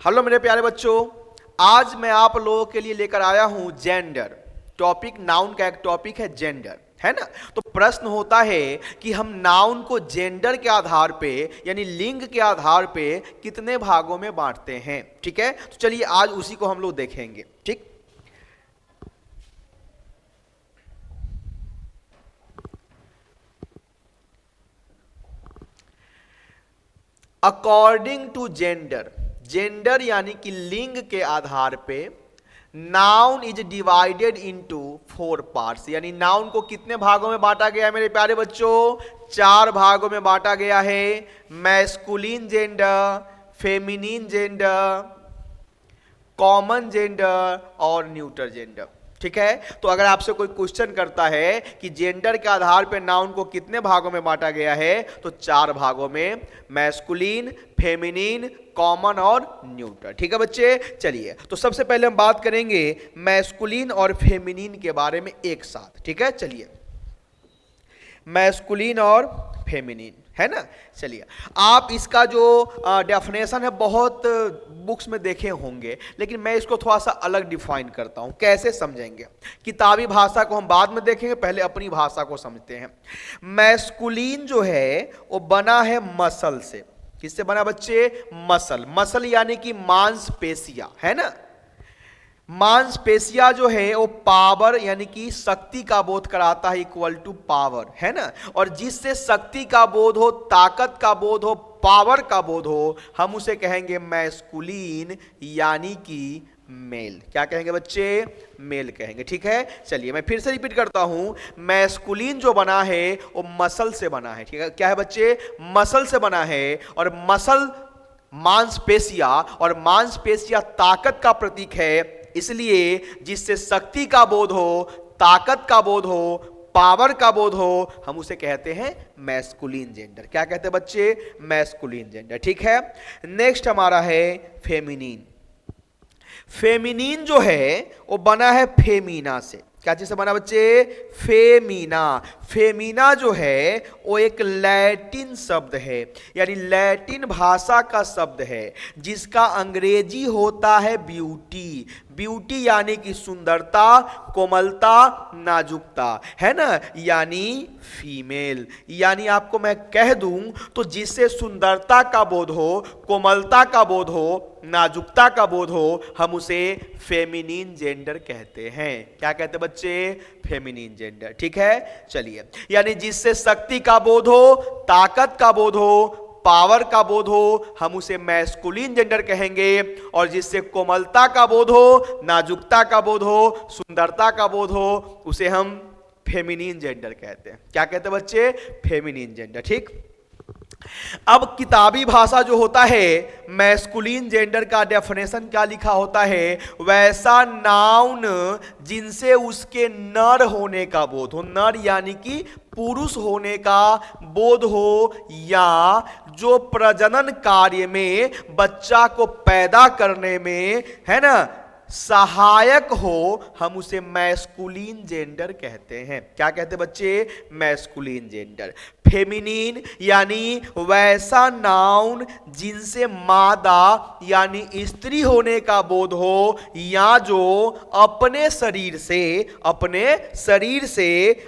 Hello मेरे प्यारे बच्चों, आज मैं आप लोगों के लिए लेकर आया हूं जेंडर टॉपिक। नाउन का एक टॉपिक है जेंडर, है ना। तो प्रश्न होता है कि हम नाउन को जेंडर के आधार पे यानी लिंग के आधार पे कितने भागों में बांटते हैं। ठीक है, तो चलिए आज उसी को हम लोग देखेंगे। ठीक, अकॉर्डिंग टू जेंडर, जेंडर यानी कि लिंग के आधार पे noun is divided into 4 parts, यानी नाउन को कितने भागों में बांटा गया है मेरे प्यारे बच्चों? 4 भागों में बांटा गया है। Masculine gender, feminine gender, common gender और न्यूट्रल जेंडर। ठीक है, तो अगर आपसे कोई क्वेश्चन करता है कि जेंडर के आधार पर नाउन को कितने भागों में बांटा गया है, तो 4 भागों में, मैस्कुलिन, फेमिनिन, कॉमन और न्यूट्रल। ठीक है बच्चे, चलिए तो सबसे पहले हम बात करेंगे मैस्कुलिन और फेमिनिन के बारे में एक साथ। ठीक है, चलिए मैस्कुलिन और फेमिनिन, है ना। चलिए, आप इसका जो डेफिनेशन है बहुत बुक्स में देखे होंगे, लेकिन मैं इसको थोड़ा सा अलग डिफाइन करता हूं। कैसे समझेंगे? किताबी भाषा को हम बाद में देखेंगे, पहले अपनी भाषा को समझते हैं। मैस्कुलिन जो है वो बना है मसल से। किससे बना बच्चे? मसल। मसल यानी कि मांसपेशियां, है ना। मांसपेशिया जो है वो पावर यानी कि शक्ति का बोध कराता है, इक्वल टू पावर, है ना। और जिससे शक्ति का बोध हो, ताकत का बोध हो, पावर का बोध हो, हम उसे कहेंगे मैस्कुलिन यानी कि मेल। क्या कहेंगे बच्चे? मेल कहेंगे। ठीक है, चलिए मैं फिर से रिपीट करता हूं। मैस्कुलिन जो बना है वो मसल से बना है। ठीक है, क्या है बच्चे? मसल से बना है। और मसल मांसपेशिया, और मांसपेशिया ताकत का प्रतीक है, इसलिए जिससे शक्ति का बोध हो, ताकत का बोध हो, पावर का बोध हो, हम उसे कहते हैं मैस्कुलिन जेंडर। क्या कहते हैं बच्चे? Masculine gender. ठीक है, नेक्स्ट हमारा है फेमिनिन। फेमिनिन जो है वो बना है फेमीना से। क्या चीज से बना बच्चे? फेमीना। फेमीना जो है वो एक लैटिन शब्द है, यानी लैटिन भाषा का शब्द है, जिसका अंग्रेजी होता है ब्यूटी। ब्यूटी यानी कि सुंदरता, कोमलता, नाजुकता, है ना, यानी फीमेल। यानी आपको मैं कह दूं तो जिससे सुंदरता का बोध हो, कोमलता का बोध हो, नाजुकता का बोध हो, हम उसे फेमिनिन जेंडर कहते हैं। क्या कहते हैं बच्चे? Feminine gender. ठीक है, चलिए, यानी जिससे शक्ति का बोध हो, ताकत का बोध हो, पावर का बोध हो, हम उसे मैस्कुलिन जेंडर कहेंगे। और जिससे कोमलता का बोध हो, नाजुकता का बोध हो, सुंदरता का बोध हो, उसे हम फेमिनिन जेंडर कहते हैं। क्या कहते हैं बच्चे? Feminine gender. ठीक, अब किताबी भाषा जो होता है, मैस्कुलिन जेंडर का डेफिनेशन क्या लिखा होता है? वैसा नाउन जिनसे उसके नर होने का बोध हो, नर यानी कि पुरुष होने का बोध हो, या जो प्रजनन कार्य में, बच्चा को पैदा करने में, है ना, सहायक हो, हम उसे मैस्कुलिन जेंडर कहते हैं। क्या कहते हैं बच्चे? Masculine gender. फेमिनिन यानी वैसा नाउन जिनसे मादा यानी स्त्री होने का बोध हो, या जो अपने शरीर से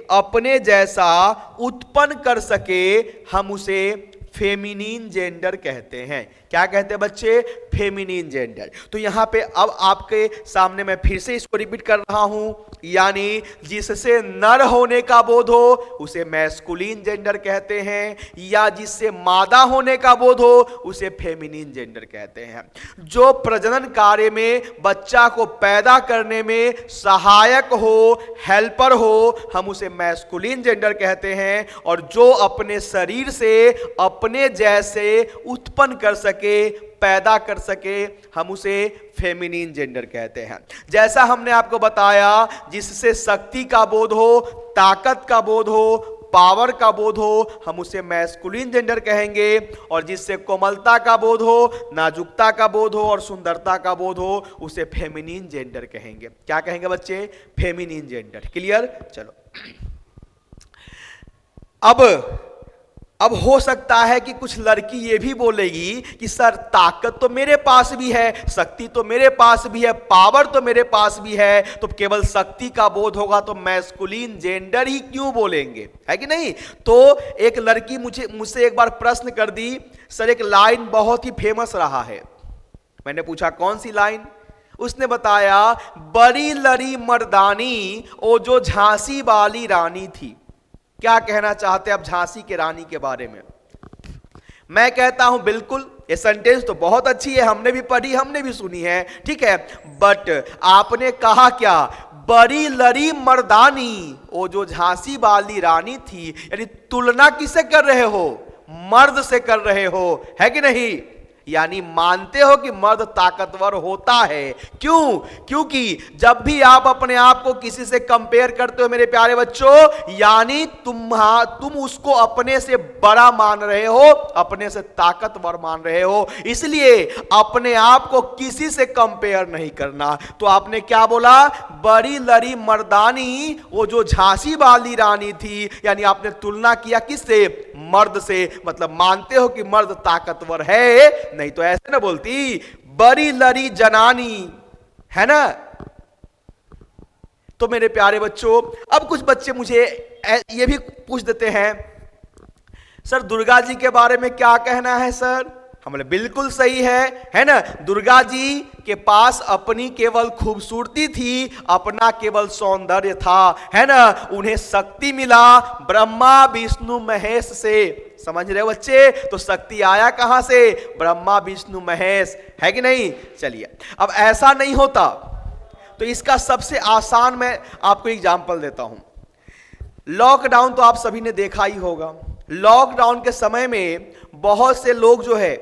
अपने जैसा उत्पन्न कर सके, हम उसे फेमिनिन जेंडर कहते हैं। क्या कहते हैं बच्चे? Feminine gender. तो यहां पे अब आपके सामने मैं फिर से इसको रिपीट कर रहा हूं, यानी जिससे नर होने का बोध हो उसे मैस्कुलिन जेंडर कहते हैं, या जिससे मादा होने का बोध हो उसे फेमिनिन जेंडर कहते हैं। जो प्रजनन कार्य में, बच्चा को पैदा करने में सहायक हो, हेल्पर हो, हम उसे मैस्कुलिन जेंडर कहते हैं। और जो अपने शरीर से अपने जैसे उत्पन्न कर सके, पैदा कर सके, हम उसे फेमिनिन जेंडर कहते हैं। जैसा हमने आपको बताया, जिससे शक्ति का बोध हो, ताकत का बोध हो, पावर का बोध हो, हम उसे मैस्कुलिन जेंडर कहेंगे। और जिससे कोमलता का बोध हो, नाजुकता का बोध हो और सुंदरता का बोध हो, उसे फेमिनिन जेंडर कहेंगे। क्या कहेंगे बच्चे? Feminine gender. क्लियर? चलो, अब अब हो सकता है कि कुछ लड़की ये भी बोलेगी कि सर ताकत तो मेरे पास भी है, शक्ति तो मेरे पास भी है, पावर तो मेरे पास भी है, तो केवल शक्ति का बोध होगा तो मैस्कुलिन जेंडर ही क्यों बोलेंगे, है कि नहीं। तो एक लड़की मुझसे एक बार प्रश्न कर दी, सर एक लाइन बहुत ही फेमस रहा है। मैंने पूछा कौन सी लाइन। उसने बताया, बड़ी लड़ी मर्दानी ओ जो झांसी वाली रानी थी। क्या कहना चाहते हैं आप झांसी के रानी के बारे में। मैं कहता हूं बिल्कुल, ये सेंटेंस तो बहुत अच्छी है, हमने भी पढ़ी, हमने भी सुनी है, ठीक है, बट आपने कहा क्या, बड़ी लड़ी मर्दानी वो जो झांसी वाली रानी थी, यानी तुलना किससे कर रहे हो, मर्द से कर रहे हो, है कि नहीं। यानी मानते हो कि मर्द ताकतवर होता है। क्यों? क्योंकि जब भी आप अपने आप को किसी से कंपेयर करते हो मेरे प्यारे बच्चों, यानी तुम उसको अपने से बड़ा मान रहे हो, अपने से ताकतवर मान रहे हो, इसलिए अपने आप को किसी से कंपेयर नहीं करना। तो आपने क्या बोला, बड़ी लड़ी मर्दानी वो जो झांसी वाली रानी थी, यानी आपने तुलना किया किससे, मर्द से। मतलब मानते हो कि मर्द ताकतवर है, नहीं तो ऐसे ना बोलती बड़ी लड़ी जनानी, है ना। तो मेरे प्यारे बच्चों, अब कुछ बच्चे मुझे ये भी पूछ देते हैं, सर दुर्गा जी के बारे में क्या कहना है सर। हमने बिल्कुल सही है ना। दुर्गा जी के पास अपनी केवल खूबसूरती थी, अपना केवल सौंदर्य था, है ना। उन्हें शक्ति मिला ब्रह्मा विष्णु महेश से, समझ रहे हो बच्चे। तो शक्ति आया कहां से, ब्रह्मा विष्णु महेश, है कि नहीं। चलिए, अब ऐसा नहीं होता तो इसका सबसे आसान मैं आपको एग्जांपल देता हूं। लॉकडाउन तो आप सभी ने देखा ही होगा। लॉकडाउन के समय में बहुत से लोग जो है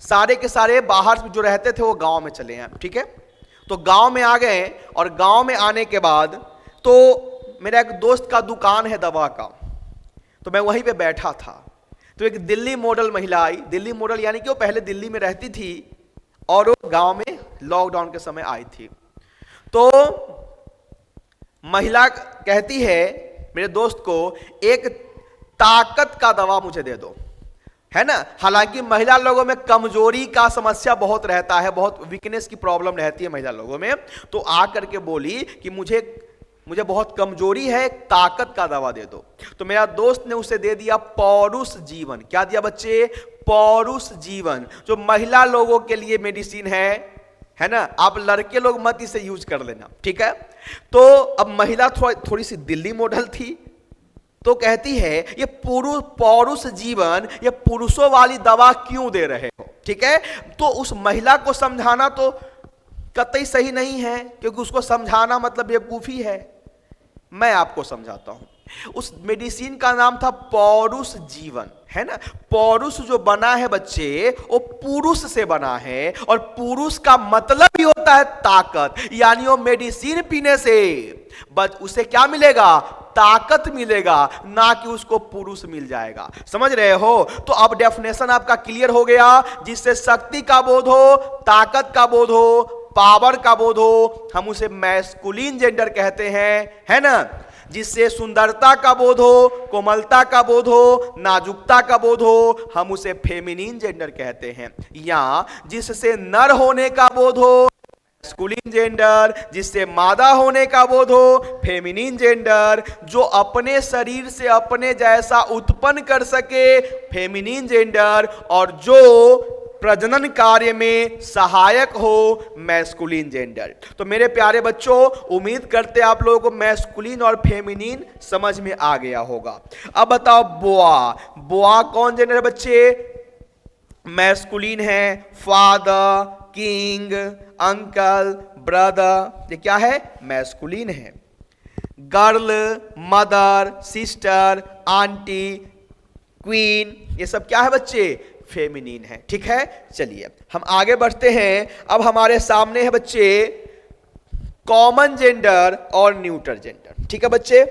सारे के सारे बाहर जो रहते थे वो गांव में चले हैं, ठीक है। तो गांव में आ गए, और गांव में आने के बाद तो मेरा एक दोस्त का दुकान है दवा का, तो मैं वहीं पे बैठा था। तो एक दिल्ली मॉडल महिला आई, दिल्ली मॉडल यानी कि वो पहले दिल्ली में रहती थी और वो गांव में लॉकडाउन के समय आई थी। तो महिला कहती है मेरे दोस्त को, एक ताकत का दवा मुझे दे दो, है ना। हालांकि महिला लोगों में कमजोरी का समस्या बहुत रहता है, बहुत वीकनेस की प्रॉब्लम रहती है महिला लोगों में। तो आकर के बोली कि मुझे बहुत कमजोरी है, ताकत का दवा दे दो। तो मेरा दोस्त ने उसे दे दिया पौरुष जीवन। क्या दिया बच्चे, पौरुष जीवन, जो महिला लोगों के लिए मेडिसिन है ना। आप लड़के लोग मत इसे यूज कर लेना, ठीक है। तो अब महिला थोड़ी सी दिल्ली मॉडल थी, तो कहती है ये पौरुष जीवन, ये पुरुषों वाली दवा क्यों दे रहे हो, ठीक है। तो उस महिला को समझाना तो कतई सही नहीं है, क्योंकि उसको समझाना मतलब बेवकूफी है। मैं आपको समझाता हूं। उस मेडिसिन का नाम था पौरुष जीवन, है ना। पौरुष जो बना है बच्चे, वो पुरुष से बना है, और पुरुष का मतलब ही होता है ताकत। यानी वो मेडिसिन पीने से बस उसे क्या मिलेगा, ताकत मिलेगा, ना कि उसको पुरुष मिल जाएगा। समझ रहे हो। तो अब डेफिनेशन आपका क्लियर हो गया, जिससे शक्ति का बोध हो, ताकत का बोध हो, पावर का बोध हो, हम उसे मैस्कुलिन जेंडर कहते हैं, है ना। जिससे सुंदरता का बोध हो, कोमलता का बोध हो, नाजुकता का बोध हो, हम उसे फेमिनिन जेंडर कहते हैं। या जिससे नर होने का बोध हो, मैस्कुलिन जेंडर, जिससे मादा होने का बोध हो, फेमिनिन जेंडर, जो अपने शरीर से अपने जैसा उत्पन्न कर सके, फेमिनिन जेंडर, और जो प्रजनन कार्य में सहायक हो, मैस्कुलिन जेंडर। तो मेरे प्यारे बच्चों, उम्मीद करते आप लोगों को मैस्कुलिन और फेमिनिन समझ में आ गया होगा। अब बताओ बोआ कौन जेंडर है बच्चे, मैस्कुलिन है, फादर, किंग, अंकल, ब्रदर, ये क्या है, मैस्कुलिन है। Girl, mother, sister, aunty, queen, ये सब क्या है बच्चे, फेमिनिन है, ठीक है। चलिए हम आगे बढ़ते हैं। अब हमारे सामने है बच्चे कॉमन जेंडर और न्यूट्रल जेंडर, ठीक है बच्चे।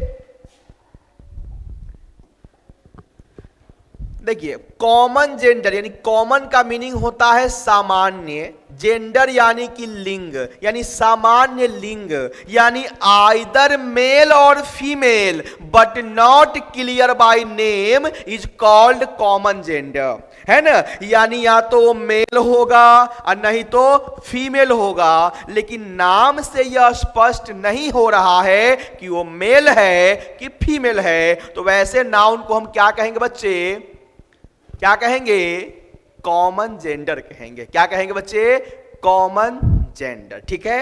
देखिए कॉमन जेंडर यानी कॉमन का मीनिंग होता है सामान्य, जेंडर यानी कि लिंग यानी सामान्य लिंग, यानी आइदर मेल और female but not clear by name is called common gender, है ना। यानी या तो वो मेल होगा और नहीं तो फीमेल होगा, लेकिन नाम से यह स्पष्ट नहीं हो रहा है कि वो मेल है कि फीमेल है। तो वैसे नाउन को हम क्या कहेंगे बच्चे, क्या कहेंगे, कॉमन जेंडर कहेंगे। क्या कहेंगे बच्चे, कॉमन जेंडर, ठीक है।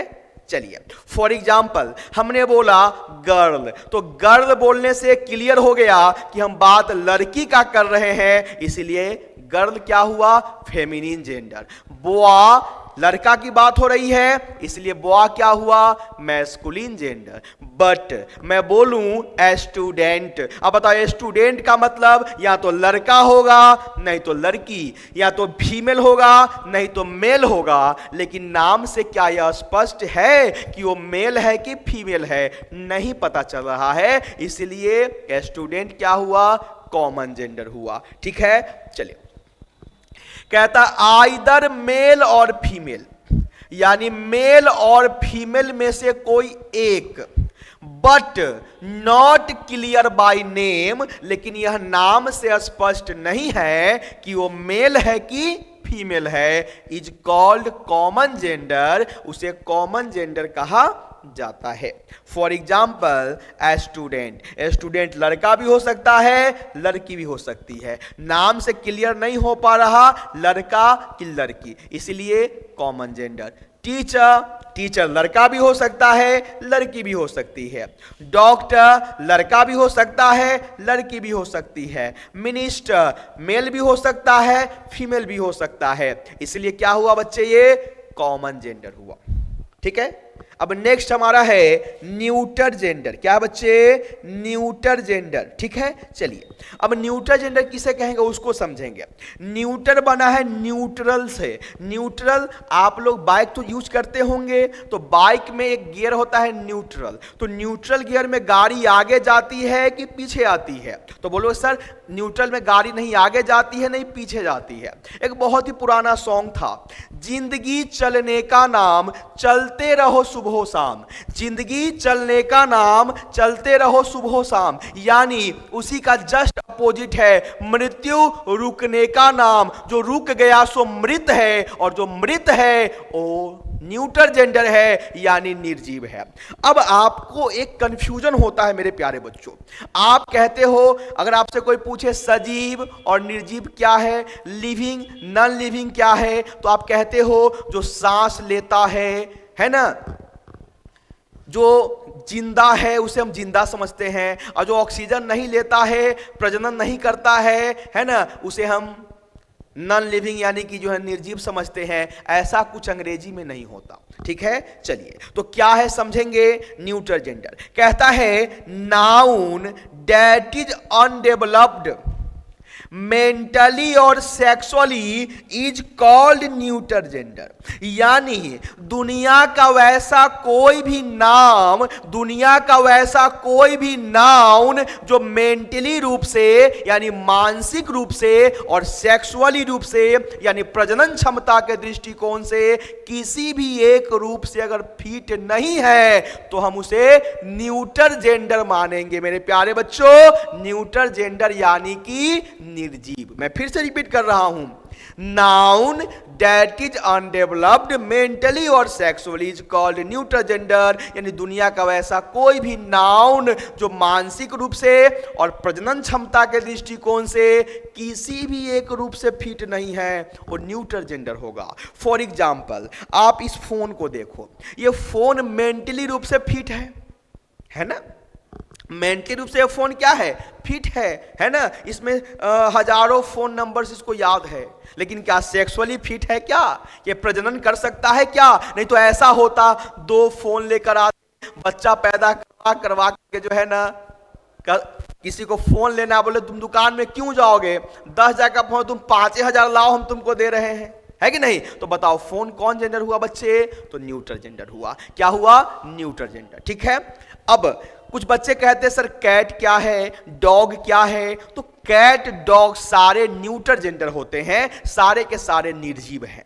चलिए फॉर एग्जाम्पल हमने बोला गर्ल, तो गर्ल बोलने से क्लियर हो गया कि हम बात लड़की का कर रहे हैं, इसलिए गर्ल क्या हुआ, फेमिनिन जेंडर। बॉय लड़का की बात हो रही है, इसलिए बॉय क्या हुआ, मैस्कुलिन जेंडर। बट मैं बोलूं स्टूडेंट, अब बताओ स्टूडेंट का मतलब या तो लड़का होगा नहीं तो लड़की, या तो फीमेल होगा नहीं तो मेल होगा, लेकिन नाम से क्या यह स्पष्ट है कि वो मेल है कि फीमेल है, नहीं पता चल रहा है, इसलिए स्टूडेंट क्या हुआ, कॉमन जेंडर हुआ, ठीक है। चलिए कहता आइदर मेल और फीमेल, यानी मेल और फीमेल में से कोई एक, but not clear by name, लेकिन यह नाम से स्पष्ट नहीं है कि वो मेल है कि फीमेल है, इज कॉल्ड कॉमन जेंडर, उसे कॉमन जेंडर कहा जाता है। फॉर एग्जाम्पल स्टूडेंट, स्टूडेंट लड़का भी हो सकता है लड़की भी हो सकती है, नाम से क्लियर नहीं हो पा रहा लड़का कि लड़की, इसलिए कॉमन जेंडर। टीचर, टीचर लड़का भी हो सकता है लड़की भी हो सकती है। डॉक्टर लड़का भी हो सकता है लड़की भी हो सकती है। मिनिस्टर मेल भी हो सकता है फीमेल भी हो सकता है, इसलिए क्या हुआ बच्चे, ये कॉमन जेंडर हुआ, ठीक है। अब नेक्स्ट हमारा है न्यूटर जेंडर। क्या बच्चे, न्यूटर जेंडर, ठीक है। चलिए अब न्यूटर जेंडर किसे कहेंगे उसको समझेंगे। न्यूटर बना है न्यूट्रल से। न्यूट्रल आप लोग बाइक तो यूज करते होंगे, तो बाइक में एक गियर होता है न्यूट्रल, तो न्यूट्रल गियर में गाड़ी आगे जाती है कि पीछे आती है, तो बोलो सर न्यूट्रल में गाड़ी नहीं आगे जाती है नहीं पीछे जाती है। एक बहुत ही पुराना सॉन्ग था, जिंदगी चलने का नाम चलते रहो सुबह शाम, जिंदगी चलने का नाम चलते रहो सुबह शाम, यानी उसी का जस्ट अपोजिट है मृत्यु रुकने का नाम, जो रुक गया सो मृत है, और जो मृत है वो न्यूटर जेंडर है यानी निर्जीव है। अब आपको एक कंफ्यूजन होता है मेरे प्यारे बच्चों, आप कहते हो अगर आपसे कोई पूछे सजीव और निर्जीव क्या है, लिविंग नॉन लिविंग क्या है, तो आप कहते हो जो सांस लेता है ना, जो जिंदा है उसे हम जिंदा समझते हैं, और जो ऑक्सीजन नहीं लेता है प्रजनन नहीं करता है ना, उसे हम नॉन लिविंग यानी कि जो है निर्जीव समझते हैं। ऐसा कुछ अंग्रेजी में नहीं होता, ठीक है। चलिए तो क्या है समझेंगे। न्यूटर जेंडर कहता है noun that is undeveloped mentally और sexually is called neuter gender, यानी दुनिया का वैसा कोई भी नाम, दुनिया का वैसा कोई भी नाउन जो मेंटली रूप से यानी मानसिक रूप से और सेक्सुअली रूप से यानी प्रजनन क्षमता के दृष्टिकोण से किसी भी एक रूप से अगर फिट नहीं है तो हम उसे न्यूटर जेंडर मानेंगे मेरे प्यारे बच्चों। न्यूटर जेंडर यानी कि निर्जीव। मैं फिर से रिपीट कर रहा हूं, noun that is undeveloped mentally और sexually is called neuter gender, यानी दुनिया का वैसा कोई भी नाउन जो मानसिक रूप से और प्रजनन क्षमता के दृष्टिकोण से किसी भी एक रूप से फिट नहीं है वो न्यूटर जेंडर होगा। फॉर एग्जाम्पल आप इस फोन को देखो, ये फोन मेंटली रूप से फिट है ना, मेंटली रूप से फोन क्या है, फिट है ना, इसमें हजारों फोन नंबर्स इसको याद है, लेकिन क्या सेक्सुअली फिट है क्या, ये प्रजनन कर सकता है क्या, नहीं तो ऐसा होता दो फोन लेकर आते बच्चा पैदा करवा के जो है ना, किसी को फोन लेना बोले तुम दुकान में क्यों जाओगे, 10,000 का फोन तुम 5,000 लाओ हम तुमको दे रहे हैं, है कि नहीं। तो बताओ फोन कौन जेंडर हुआ बच्चे, तो न्यूटर जेंडर हुआ। क्या हुआ, न्यूटर जेंडर, ठीक है। अब कुछ बच्चे कहते हैं सर कैट क्या है, डॉग क्या है? तो कैट डॉग सारे न्यूटर जेंडर होते हैं, सारे के सारे निर्जीव हैं।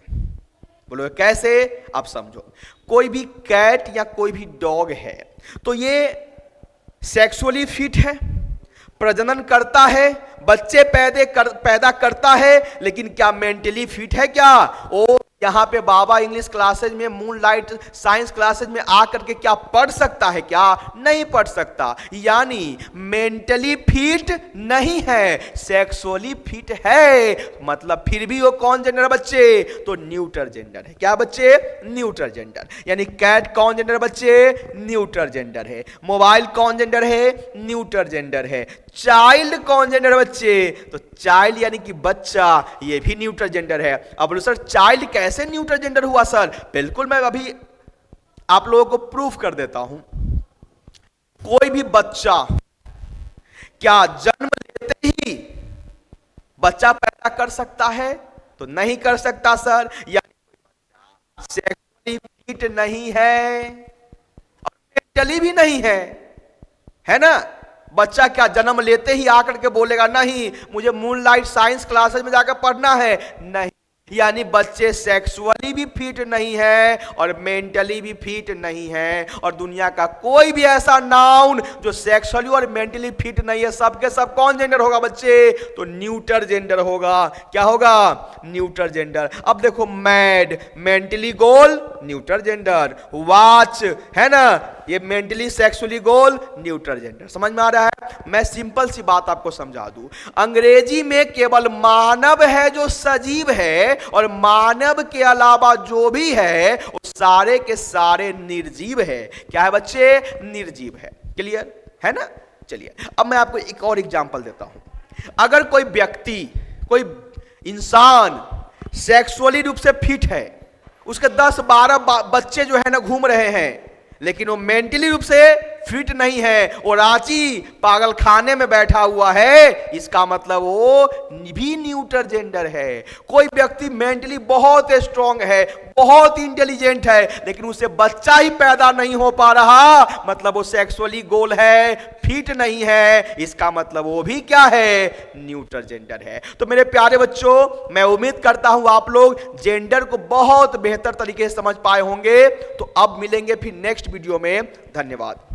बोलो कैसे? आप समझो, कोई भी कैट या कोई भी डॉग है तो ये सेक्सुअली फिट है, प्रजनन करता है, बच्चे पैदा करता है, लेकिन क्या मेंटली फिट है क्या? ओ यहाँ पे बाबा इंग्लिश क्लासेज में, मूनलाइट साइंस क्लासेज में आकर के क्या पढ़ सकता है? क्या नहीं पढ़ सकता। यानी मेंटली फिट नहीं है, सेक्सुअली फिट है, मतलब फिर भी वो कौन जेंडर है बच्चे? तो न्यूटर जेंडर है। क्या बच्चे? Neuter gender. यानी कैट कौन जेंडर बच्चे? न्यूटर जेंडर है। मोबाइल कौन जेंडर है? न्यूटर जेंडर है। चाइल्ड कौन जेंडर बच्चे? तो चाइल्ड यानी कि बच्चा, ये भी न्यूटर जेंडर है। अब बोलो सर चाइल्ड कैसे न्यूटर जेंडर हुआ सर? बिल्कुल, मैं अभी आप लोगों को प्रूफ कर देता हूं। कोई भी बच्चा क्या जन्म लेते ही बच्चा पैदा कर सकता है? तो नहीं कर सकता सर। यानी सेक्सुअली फिट नहीं है और मेंटली भी नहीं है ना? बच्चा क्या जन्म लेते ही आकर के बोलेगा नहीं मुझे मूनलाइट साइंस क्लासेस में जाकर पढ़ना है? नहीं। यानी बच्चे सेक्सुअली भी फिट नहीं है और मेंटली भी फिट नहीं है। और दुनिया का कोई भी ऐसा नाउन जो सेक्सुअली और मेंटली फिट नहीं है, सबके सब कौन जेंडर होगा बच्चे? तो न्यूटर जेंडर होगा। क्या होगा? Neuter gender. अब देखो मैड, मेंटली गोल, न्यूटर जेंडर। वॉच है ना, ये मेंटली सेक्सुअली गोल, न्यूटर जेंडर। समझ में आ रहा है? मैं सिंपल सी बात आपको समझा दूं। अंग्रेजी में केवल मानव है जो सजीव है और मानव के अलावा जो भी है वो सारे के सारे निर्जीव है। क्या है बच्चे? निर्जीव है। क्लियर है ना? चलिए अब मैं आपको एक और एग्जांपल देता हूं। अगर कोई व्यक्ति, कोई इंसान सेक्सुअली रूप से फिट है, उसके 10-12 बच्चे जो है ना घूम रहे हैं, लेकिन वो मेंटली रूप से फिट नहीं है, वो रांची पागल खाने में बैठा हुआ है, इसका मतलब वो भी न्यूटर जेंडर है। कोई व्यक्ति मेंटली बहुत स्ट्रांग है, बहुत इंटेलिजेंट है, लेकिन उसे बच्चा ही पैदा नहीं हो पा रहा, मतलब वो सेक्सुअली गोल है, फिट नहीं है, इसका मतलब वो भी क्या है? न्यूटर जेंडर है। तो मेरे प्यारे बच्चों, मैं उम्मीद करता हूं आप लोग जेंडर को बहुत बेहतर तरीके से समझ पाए होंगे। तो अब मिलेंगे फिर नेक्स्ट वीडियो में। धन्यवाद।